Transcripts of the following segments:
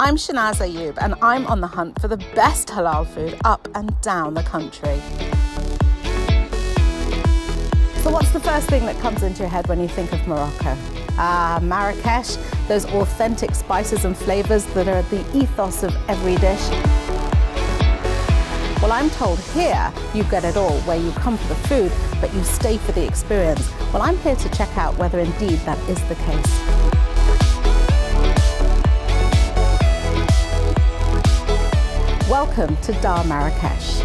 I'm Shahnaaz Ayub and I'm on the hunt for the best halal food up and down the country. So what's the first thing that comes into your head when you think of Morocco? Marrakesh, those authentic spices and flavors that are the ethos of every dish. Well, I'm told here you get it all, where you come for the food, but you stay for the experience. Well, I'm here to check out whether indeed that is the case. Welcome to Dar Marrakesh.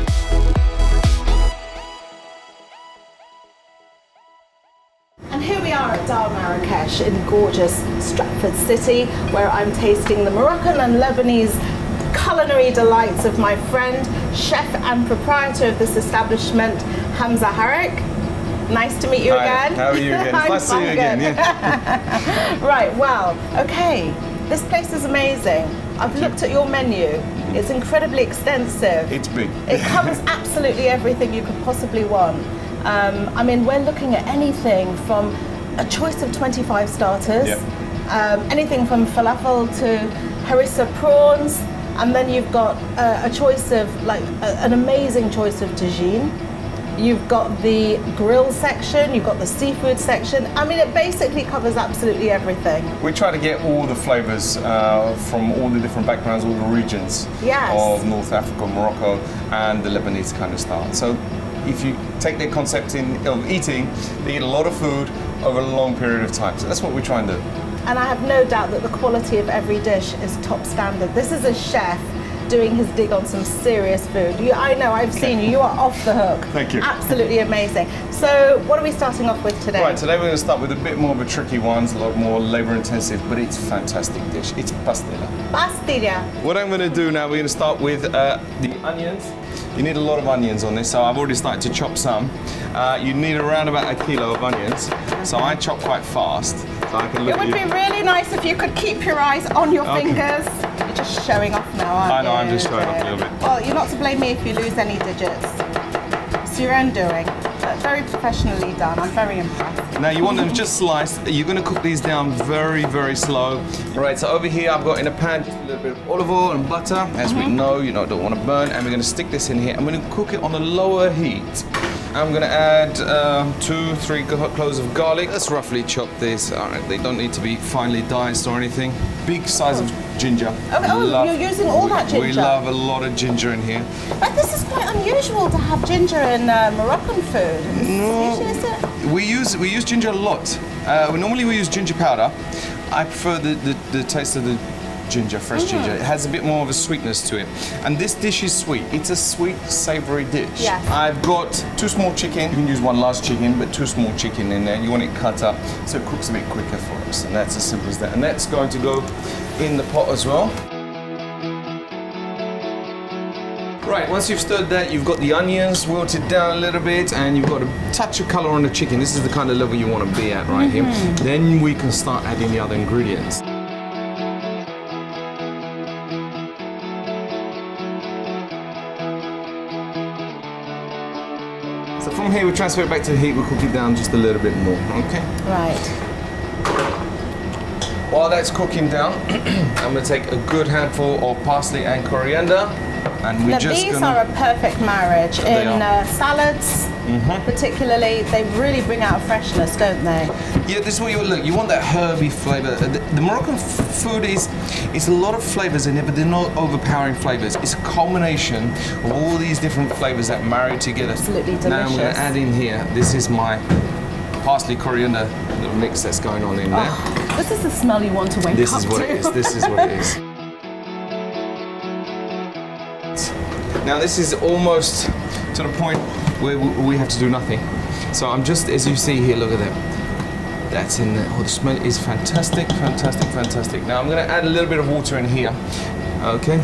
And here we are at Dar Marrakesh in gorgeous Stratford City, where I'm tasting the Moroccan and Lebanese culinary delights of my friend, chef and proprietor of this establishment, Harissa. Nice to meet you again. How are you again? Nice to see you again. Yeah. Right, well, okay. This place is amazing. I've looked at your menu. It's incredibly extensive. It's big. It covers absolutely everything you could possibly want. I mean, we're looking at anything from a choice of 25 starters, anything from falafel to harissa prawns, and then you've got a choice of, like, an amazing choice of tagine. You've got the grill section, you've got the seafood section. I mean, it basically covers absolutely everything. We try to get all the flavors from all the different backgrounds, all the regions of North Africa, Morocco, and the Lebanese kind of style. So if you take their concept of eating, they eat a lot of food over a long period of time. So that's what we try and do. And I have no doubt that the quality of every dish is top standard. This is a chef doing his dig on some serious food. I know, I've seen you. You are off the hook. Thank you. Absolutely amazing. So what are we starting off with today? Right, today we're going to start with a bit more of a tricky one, a lot more labor intensive, but it's a fantastic dish. It's pastilla. Pastilla. What I'm going to do now, we're going to start with the onions. You need a lot of onions on this, so I've already started to chop some. You need around about a kilo of onions, so I chop quite fast. So I can look It would be really nice if you could keep your eyes on your fingers. You're just showing off now, aren't you? I know, I'm just showing off a little bit. Well, you're not to blame me if you lose any digits. It's your own doing. But very professionally done. I'm very impressed. Now you want them just sliced. You're going to cook these down very, very slow. Right, so over here I've got in a pan just a little bit of olive oil and butter. As we know, you don't want to burn. And we're going to stick this in here. I'm going to cook it on a lower heat. I'm going to add 2-3 cloves of garlic. Let's roughly chop this. All right, they don't need to be finely diced or anything. Big size of ginger. You're using all that ginger? We love a lot of ginger in here. But this is quite unusual to have ginger in Moroccan food. No, is it? we use ginger a lot. Normally we use ginger powder. I prefer the taste of the ginger, fresh ginger. It has a bit more of a sweetness to it. And this dish is sweet. It's a sweet, savory dish. Yes. I've got 2 small chicken. You can use 1 large chicken, but 2 small chicken in there. You want it cut up so it cooks a bit quicker for us. And that's as simple as that. And that's going to go in the pot as well. Right, once you've stirred that, you've got the onions wilted down a little bit, and you've got a touch of colour on the chicken. This is the kind of level you want to be at right here. Then we can start adding the other ingredients. So from here, we transfer it back to the heat. We'll cook it down just a little bit more, okay? Right. While that's cooking down, I'm going to take a good handful of parsley and coriander. And we're These are a perfect marriage in salads, particularly. They really bring out a freshness, don't they? Yeah, this is what you look. You want that herby flavour. The Moroccan food is a lot of flavours in it, but they're not overpowering flavours. It's a combination of all these different flavours that marry together. Absolutely delicious. Now I'm going to add in here. This is my parsley coriander little mix that's going on in there. This is the smell you want to wake up to. This is what it is. This is what it is. Now this is almost to the point where we have to do nothing. So I'm just, as you see here, look at that. That's in there. Oh, the smell is fantastic, fantastic, fantastic. Now I'm going to add a little bit of water in here. Okay,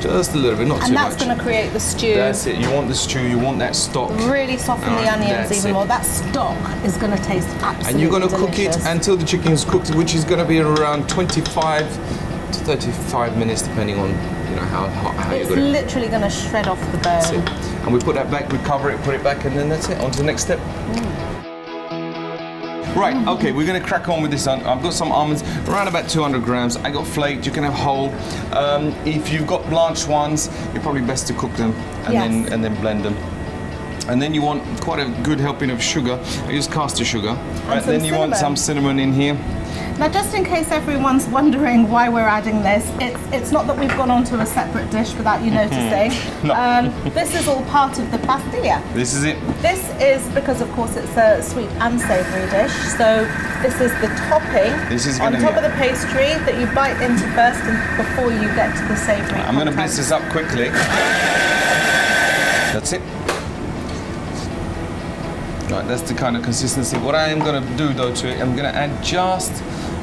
just a little bit, not too much. And that's going to create the stew. That's it. You want the stew. You want that stock. Really soften the onions even more. That stock is going to taste absolutely And you're going to cook delicious. it until the chicken is cooked, which is going to be around 25 to 35 minutes, depending on how it's literally going to shred off the bone. That's it. And we put that back, we cover it, put it back, and then that's it. On to the next step. Right, okay, we're gonna crack on with this. I've got some almonds, around about 200 grams. I got flaked, you can have whole. If you've got blanched ones, you're probably best to cook them and then blend them. And then you want quite a good helping of sugar. I use caster sugar. Right, then you want some cinnamon in here. Now, just in case everyone's wondering why we're adding this, it's not that we've gone on to a separate dish without you noticing. No. This is all part of the pastilla. This is it. This is because, of course, it's a sweet and savoury dish. So this is the topping on top of the pastry that you bite into first and before you get to the savoury. I'm going to blitz this up quickly. That's it. Right, that's the kind of consistency. What I am going to do though to it, I'm going to add just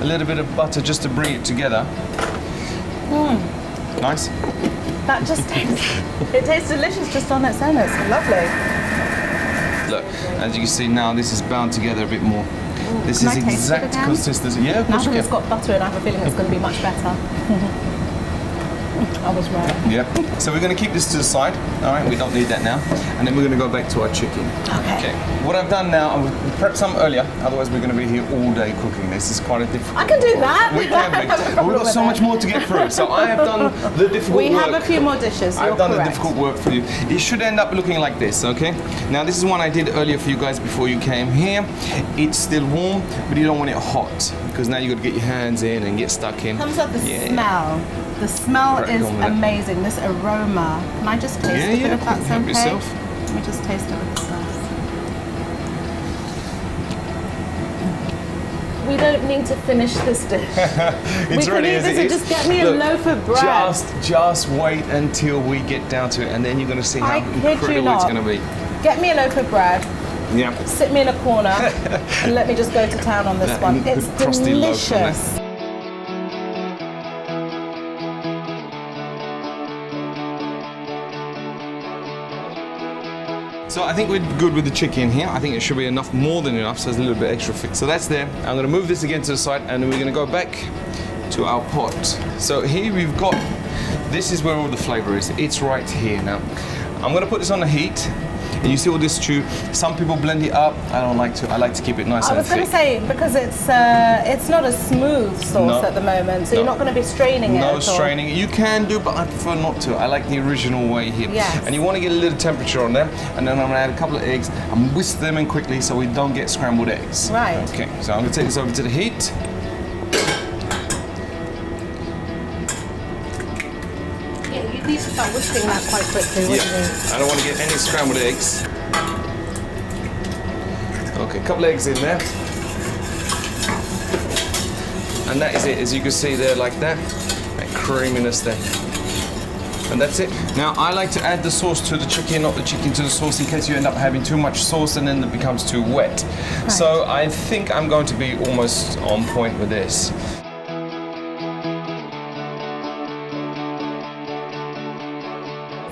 a little bit of butter just to bring it together. Nice. That just tastes delicious just on its own. It's lovely. Look, as you can see now, this is bound together a bit more. This is exact consistency. Yeah, of course you can. Now that it's got butter and I have a feeling it's going to be much better. I was right. Yeah. So we're going to keep this to the side. All right, we don't need that now. And then we're going to go back to our chicken. Okay. What I've done now, I've prepped some earlier. Otherwise, we're going to be here all day cooking. This is quite a difficult. I can do that. We can. But we've got so much more to get through. So I have done the difficult work. We have a few more dishes. I've done the difficult work for you. It should end up looking like this, okay? Now, this is one I did earlier for you guys before you came here. It's still warm, but you don't want it hot because now you've got to get your hands in and get stuck in. Comes up the smell. The smell is amazing. This aroma. Can I just taste a bit if that's okay? Yourself. Let me just taste it with the sauce. We don't need to finish this dish. It's we really can eat this and just get me a loaf of bread. Just wait until we get down to it, and then you're going to see how incredible it's going to be. Get me a loaf of bread. Yeah. Sit me in a corner and let me just go to town on this one. It's delicious. So I think we're good with the chicken here. I think it should be enough, more than enough, so there's a little bit extra fit. So that's there. I'm going to move this again to the side, and then we're going to go back to our pot. So here we've got, this is where all the flavour is. It's right here now. I'm going to put this on the heat. And you see all this stew. Some people blend it up. I don't like to. I like to keep it nice and thick. I was going to say, because it's not a smooth sauce at the moment, so you're not going to be straining it at all. No straining. You can do, but I prefer not to. I like the original way here. Yes. And you want to get a little temperature on them, and then I'm going to add a couple of eggs and whisk them in quickly so we don't get scrambled eggs. Right. Okay, so I'm going to take this over to the heat. You need to start whisking that quite quickly, wouldn't you? I don't want to get any scrambled eggs. Okay, a couple of eggs in there. And that is it, as you can see there, like that. That creaminess there. And that's it. Now, I like to add the sauce to the chicken, not the chicken to the sauce, in case you end up having too much sauce and then it becomes too wet. Right. So I think I'm going to be almost on point with this.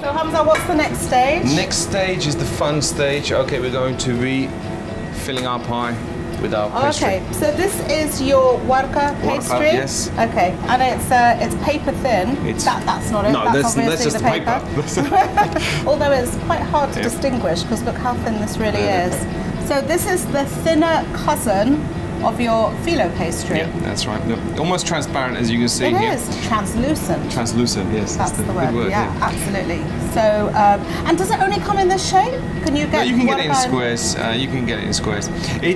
So Hamza, what's the next stage? Next stage is the fun stage. Okay, we're going to be filling our pie with our pastry. Okay, so this is your warqa pastry? Yes. Okay, and it's paper thin. That's not it. No, that's just the paper. Although it's quite hard to distinguish because look how thin this really is. So this is the thinner cousin of your phyllo pastry. Yeah, that's right. Almost transparent, as you can see here. It is translucent. Translucent, yes. That's the word. Good word. Yeah, absolutely. So, and does it only come in this shape? Can you get? No, you can get it in squares. You can get it in squares.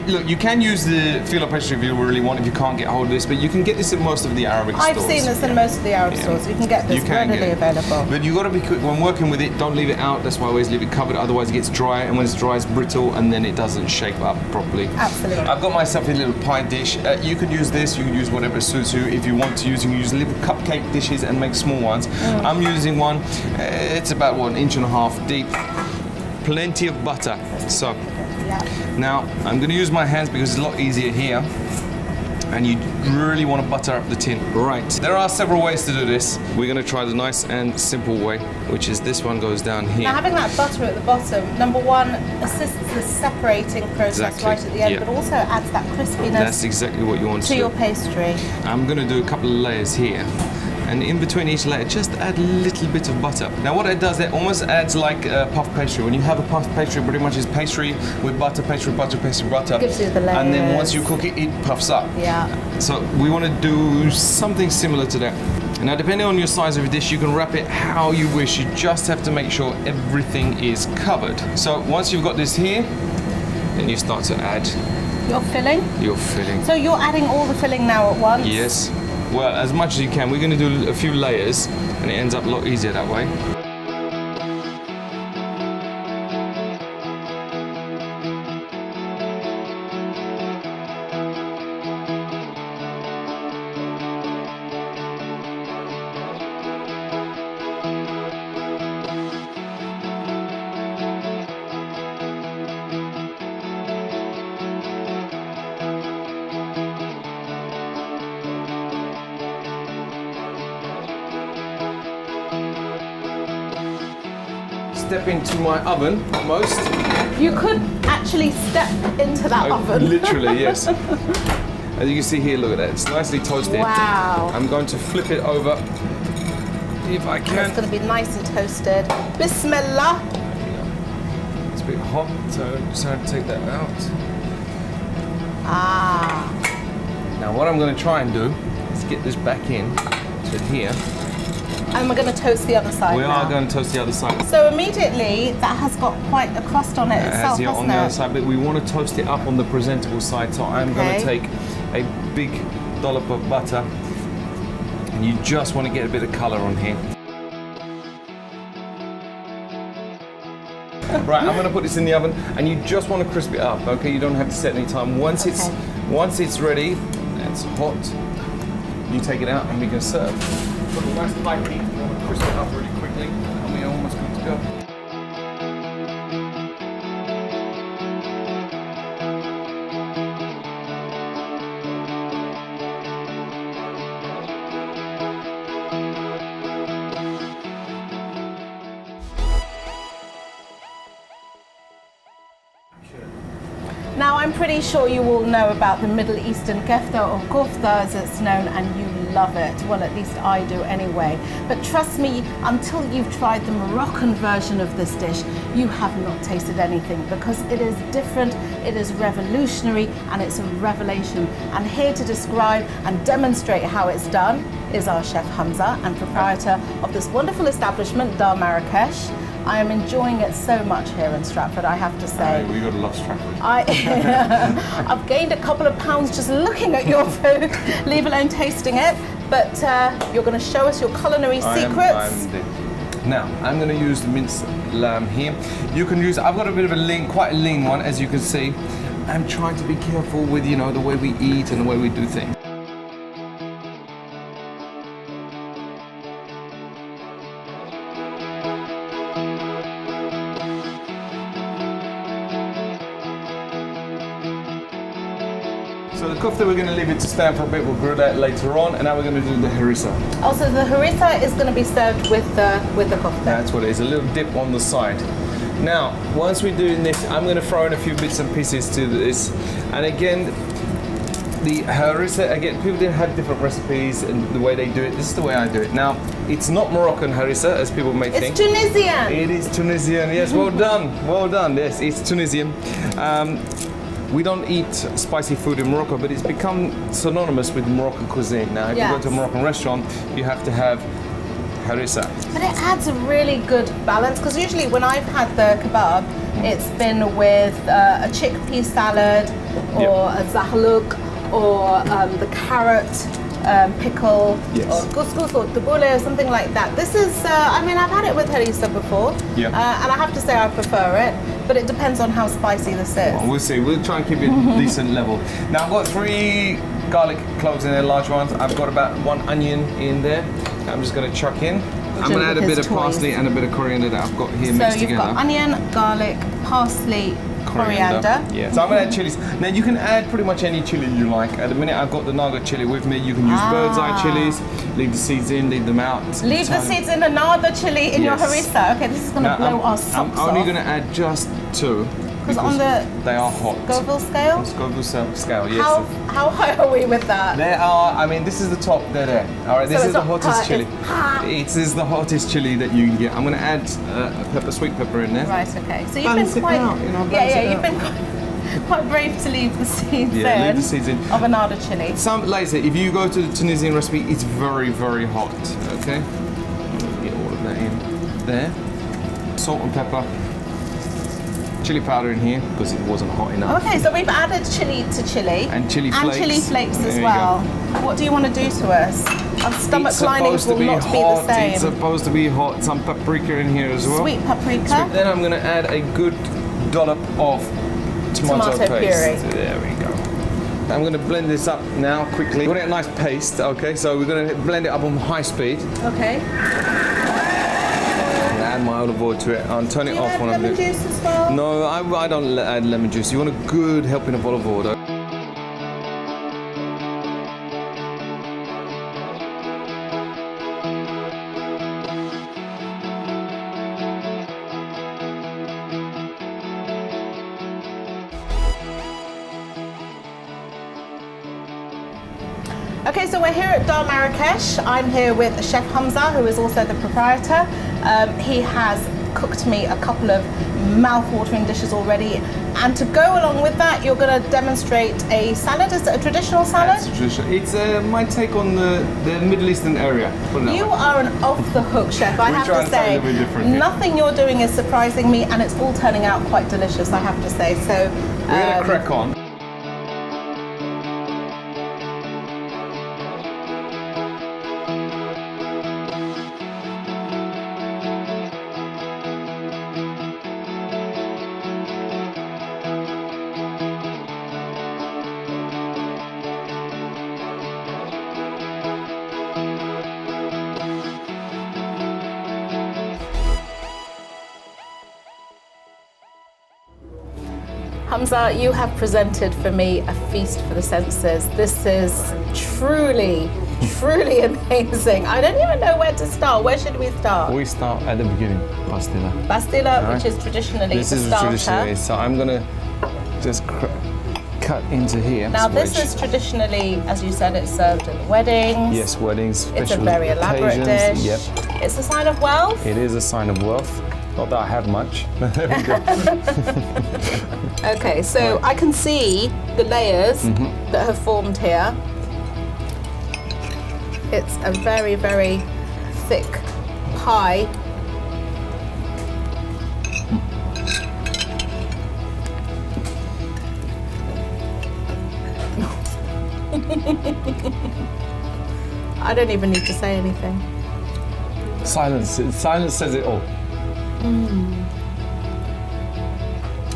Look, you can use the phyllo pastry if you really want. If you can't get hold of this, but you can get this in most of the Arabic stores. I've seen this in most of the Arab stores. You can get this readily available. But you got to be quick when working with it. Don't leave it out. That's why I always leave it covered. Otherwise, it gets dry, and when it's dry, it's brittle, and then it doesn't shape up properly. Absolutely. I've got myself a little pie dish. You could use this. You can use whatever suits you. If you want to use, you can use little cupcake dishes and make small ones. I'm using one. It's about 1.5 inches deep. Plenty of butter. So now I'm going to use my hands because it's a lot easier here. And you really want to butter up the tin. Right. There are several ways to do this. We're going to try the nice and simple way, which is this one goes down here. Now, having that butter at the bottom, number one, assists the separating process right at the end, but also adds that crispiness. That's exactly what you want to do. Your pastry. I'm going to do a couple of layers here. And in between each layer, just add a little bit of butter. Now what it does, it almost adds like a puff pastry. When you have a puff pastry, pretty much is pastry with butter, pastry, butter, pastry, butter. Gives you the layers. And then once you cook it, it puffs up. Yeah. So we want to do something similar to that. Now depending on your size of your dish, you can wrap it how you wish. You just have to make sure everything is covered. So once you've got this here, then you start to add your filling? Your filling. So you're adding all the filling now at once? Yes. Well, as much as you can. We're going to do a few layers and it ends up a lot easier that way. Step into my oven almost. You could actually step into that oven. Literally, yes. As you can see here, look at that. It's nicely toasted. Wow. I'm going to flip it over if I can. And it's going to be nice and toasted. Bismillah. It's a bit hot, so I'm just going to take that out. Ah. Now what I'm going to try and do is get this back in to here. And we're going to toast the other side. We now. are going to toast the other side. So immediately that has got quite a crust on it itself, has on the other side, but we want to toast it up on the presentable side. So I'm going to take a big dollop of butter, and you just want to get a bit of colour on here. Right, I'm going to put this in the oven, and you just want to crisp it up. Okay, you don't have to set any time. Once it's ready, it's hot. You take it out, and we can serve. Put a nice high heat, we want to crisp it up really quickly, and we're almost good to go. Now I'm pretty sure you all know about the Middle Eastern kefta or kofta as it's known, and you love it. Well, at least I do anyway. But trust me, until you've tried the Moroccan version of this dish, you have not tasted anything, because it is different, it is revolutionary, and it's a revelation. And here to describe and demonstrate how it's done is our chef Hamza, and proprietor of this wonderful establishment, Dar Marrakesh. I am enjoying it so much here in Stratford, I have to say. We got to love Stratford. I've gained a couple of pounds just looking at your food, leave alone tasting it. But you're going to show us your culinary secrets. Now, I'm going to use the minced lamb here. You can use, I've got a bit of a lean, quite a lean one, as you can see. I'm trying to be careful with, you know, the way we eat and the way we do things. So the kofta, we're going to leave it to stand for a bit. We'll grill that later on, and now we're going to do the harissa. Also, the harissa is going to be served with the kofta. That's what it is, a little dip on the side. Now, once we're doing this, I'm going to throw in a few bits and pieces to this. And again, the harissa, again, people have different recipes and the way they do it. This is the way I do it. Now, it's not Moroccan harissa, as people may think. It's Tunisian. It is Tunisian, yes, well done, well done. Yes, it's Tunisian. We don't eat spicy food in Morocco, but it's become synonymous with Moroccan cuisine. Now, if you go to a Moroccan restaurant, you have to have harissa. But it adds a really good balance, because usually when I've had the kebab, it's been with a chickpea salad, or a zahlouk, or the carrot pickle, or couscous or tabbouleh or something like that. This is, I mean, I've had it with harissa before, and I have to say I prefer it, but it depends on how spicy this is. Well, we'll see. We'll try and keep it decent level. Now, I've got 3 garlic cloves in there, large ones. I've got about 1 onion in there. I'm just going to chuck in. I'm going to add a bit of parsley and a bit of coriander that I've got here mixed together. So you've got onion, garlic, parsley, coriander. Yeah. So I'm going to add chilies. Now you can add pretty much any chili you like. At the minute I've got the Naga chili with me. You can use bird's eye chilies. Leave the seeds in, leave them out. Leave the seeds in, Naga chili in your harissa. Okay, this is going to blow our socks off. I'm only going to add just 2. Because on the they are hot. Scoville scale? Scoville scale, yes. How high are we with that? There are, I mean, this is the top, they're there. All right, this So is it's the not hottest hot, chili. it's hot. It is the hottest chili that you can get. I'm going to add sweet pepper in there. Right, okay. So you've Balance it been quite, out, you know, balance it you've out. been quite brave to leave the seeds Yeah, in. leave the seeds in. Of another chili. Some, like I say, if you go to the Tunisian recipe, it's very, very hot, okay? Get all of that in there. Salt and pepper. Chili powder in here, because it wasn't hot enough. Okay, so we've added chili to chili. And chili flakes. And chili flakes as There you well. What do you want to do to us? Our stomach linings will not be the same. It's supposed to be hot. Some paprika in here as well. Sweet paprika. Then I'm going to add a good dollop of tomato paste. puree. There we go. I'm going to blend this up now quickly. We want it a nice paste, okay? So we're going to blend it up on high speed. Okay. Add my olive oil to it. I'll turn it off when I'm lemon doing. juice as well? No, I don't add lemon juice. You want a good helping of olive oil, though. Okay, so we're here at Dar Marrakesh. I'm here with Chef Hamza, who is also the proprietor. He has cooked me a couple of mouth-watering dishes already. And to go along with that, you're going to demonstrate a salad. Is it a traditional salad? It's traditional. It's my take on the Middle Eastern area. Put it that You way. are an off-the-hook chef, I We have try to and say say. a little bit different here. Nothing you're doing is surprising me, and it's all turning out quite delicious, I have to say. So We're going to crack on. Hamza, you have presented for me a feast for the senses. This is truly, truly amazing. I don't even know where to start. Where should we start? We start at the beginning, pastilla. Pastilla, Alright. which is traditionally This the is starter. traditionally, so I'm going to just cut into here. Now this which- is traditionally, as you said, it's served at weddings. Yes, weddings, It's a special very elaborate occasions. dish. Yep, It's a sign of wealth. it is a sign of wealth. Not that I have much. There we go. Okay, so I can see the layers that have formed here. It's a very, very thick pie. I don't even need to say anything. Silence says it all.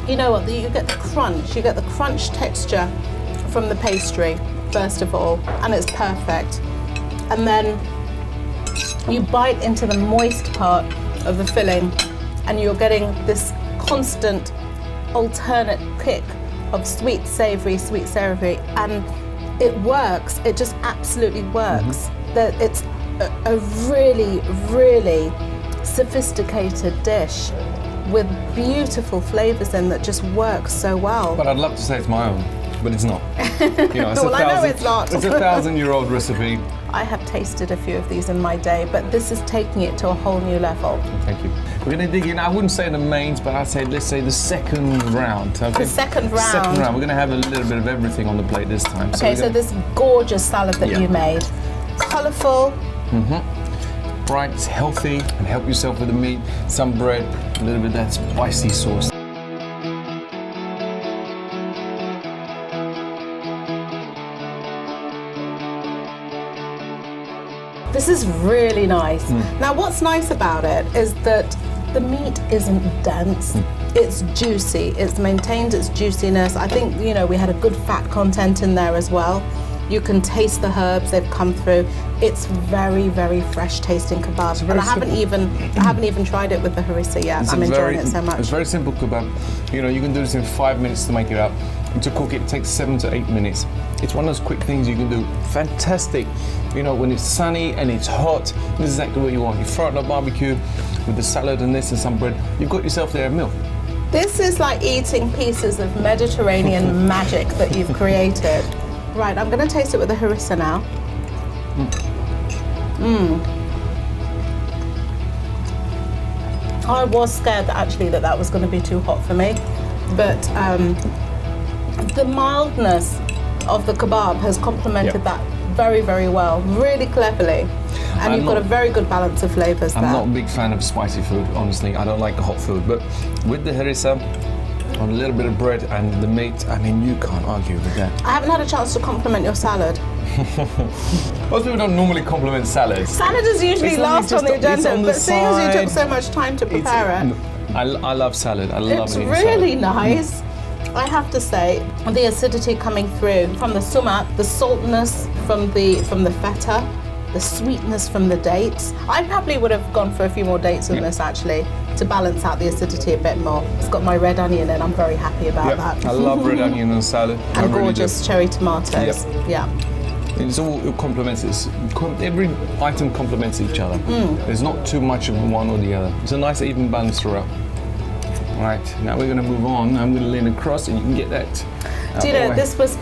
You know what? You get the crunch. You get the crunch texture from the pastry, first of all, and it's perfect. And then you bite into the moist part of the filling, and you're getting this constant alternate kick of sweet, savoury, and it works. It just absolutely works. It's a really, really sophisticated dish with beautiful flavours in that just works so well. But I'd love to say it's my own, but it's not. You know, it's Well, I know it's not. It's a 1,000-year-old recipe. I have tasted a few of these in my day, but this is taking it to a whole new level. Thank you. We're going to dig in. I wouldn't say the mains, but I'd say, let's say the second round. Okay? The second round. Second round. We're going to have a little bit of everything on the plate this time. Okay, so this gorgeous salad that Yeah. you made, colourful. bright, it's healthy, and help yourself with the meat, some bread, a little bit of that spicy sauce. This is really nice. Now, what's nice about it is that the meat isn't dense. It's juicy. It's maintained its juiciness. I think, you know, we had a good fat content in there as well. You can taste the herbs, they've come through. It's very, very fresh tasting kebab. And I haven't even tried it with the harissa yet. I'm enjoying it so much. It's very simple kebab. You know, you can do this in 5 minutes to make it up. And to cook it takes 7 to 8 minutes. It's one of those quick things you can do. Fantastic. You know, when it's sunny and it's hot, this is exactly what you want. You throw it on a barbecue with the salad and this and some bread. You've got yourself there a meal. This is like eating pieces of Mediterranean magic that you've created. Right, I'm going to taste it with the harissa now. I was scared that actually that was going to be too hot for me, but the mildness of the kebab has complemented that very, very well, really cleverly. And you've got a very good balance of flavours there. I'm not a big fan of spicy food, honestly. I don't like hot food, but with the harissa, on a little bit of bread and the meat, I mean, you can't argue with that. I haven't had a chance to compliment your salad. Most people don't normally compliment salads. Salad is usually last on the agenda, but seeing as you took so much time to prepare it. I love salad. I love eating salad. It's really nice. I have to say, the acidity coming through from the sumac, the saltness from the feta, the sweetness from the dates. I probably would have gone for a few more dates in this actually to balance out the acidity a bit more. It's got my red onion in. I'm very happy about that. I love red onion on salad. And gorgeous cherry tomatoes. Yeah. It's all, it complements it. Every item complements each other. There's not too much of one or the other. It's a nice even balance throughout. Right, now we're going to move on. I'm going to lean across and you can get that. Do you know, this was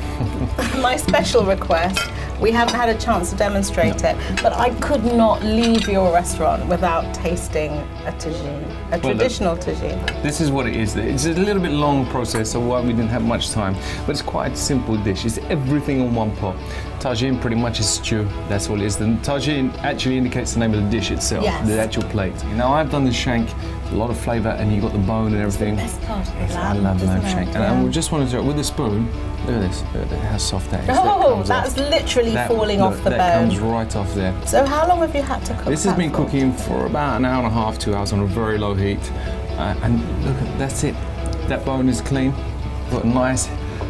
my special request. We haven't had a chance to demonstrate it, but I could not leave your restaurant without tasting a tagine, a traditional tagine. This is what it is. It's a little bit long process, so why we didn't have much time, but it's quite a simple dish. It's everything in one pot. Tagine pretty much is stew, that's all it is. The tagine actually indicates the name of the dish itself, the actual plate. Now I've done the shank, a lot of flavour, and you got the bone and everything. It's the best part of the I love lamb shank. And I just want to do it with a spoon. Look at this, look at how soft that is. Oh, that's literally falling off the bone. That comes right off there. So how long have you had to cook This has been cooking for about an hour and a half, 2 hours on a very low heat. And look, that's it. That bone is clean. Got a nice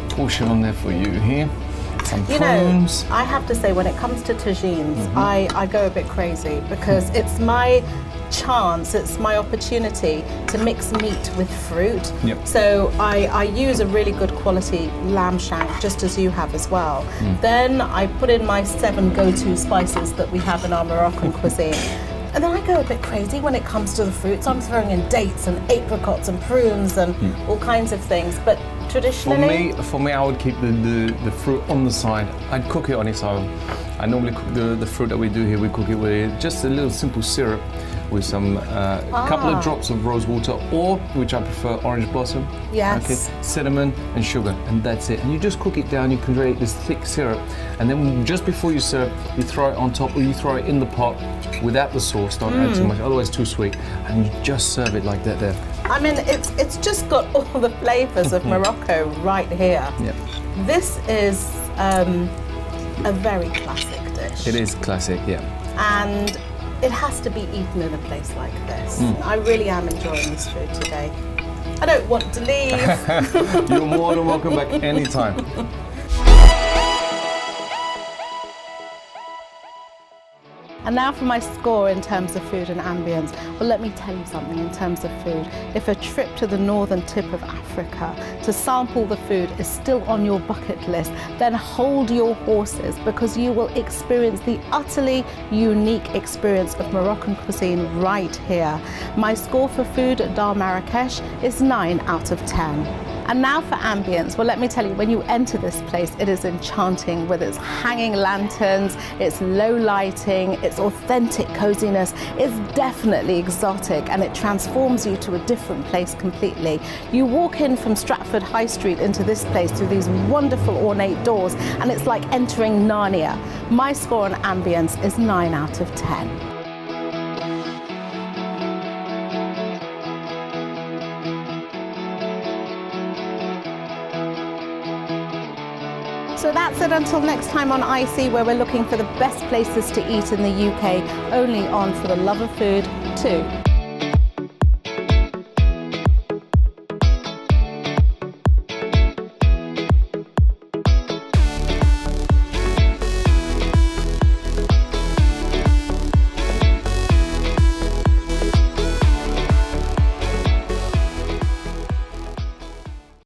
portion on there for you here. Some prunes. I have to say, when it comes to tagines, I go a bit crazy because it's my chance, it's my opportunity to mix meat with fruit. So I use a really good quality lamb shank, just as you have as well. Then I put in my 7 go-to spices that we have in our Moroccan cuisine. And then I go a bit crazy when it comes to the fruits. I'm throwing in dates and apricots and prunes and all kinds of things. But traditionally, for me, I would keep the fruit on the side. I'd cook it on its own. I normally cook the fruit that we do here. We cook it with just a little simple syrup with some couple of drops of rose water, or which I prefer, orange blossom. Cinnamon and sugar, and that's it. And you just cook it down. You can create this thick syrup, and then just before you serve, you throw it on top, or you throw it in the pot without the sauce. Don't add too much, otherwise too sweet. And you just serve it like that there. I mean, it's just got all the flavours of Morocco right here. This is a very classic dish. It is classic, and it has to be eaten in a place like this. I really am enjoying this food today. I don't want to leave. You're more than welcome back anytime. And now for my score in terms of food and ambience. Well, let me tell you something in terms of food. If a trip to the northern tip of Africa to sample the food is still on your bucket list, then hold your horses, because you will experience the utterly unique experience of Moroccan cuisine right here. My score for food at Dar Marrakesh is 9 out of 10. And now for ambience. Well, let me tell you, when you enter this place, it is enchanting with its hanging lanterns, its low lighting, its authentic coziness. It's definitely exotic, and it transforms you to a different place completely. You walk in from Stratford High Street into this place through these wonderful ornate doors, and it's like entering Narnia. My score on ambience is 9 out of 10. So that's it until next time on IC, where we're looking for the best places to eat in the UK, only on For the Love of Food 2.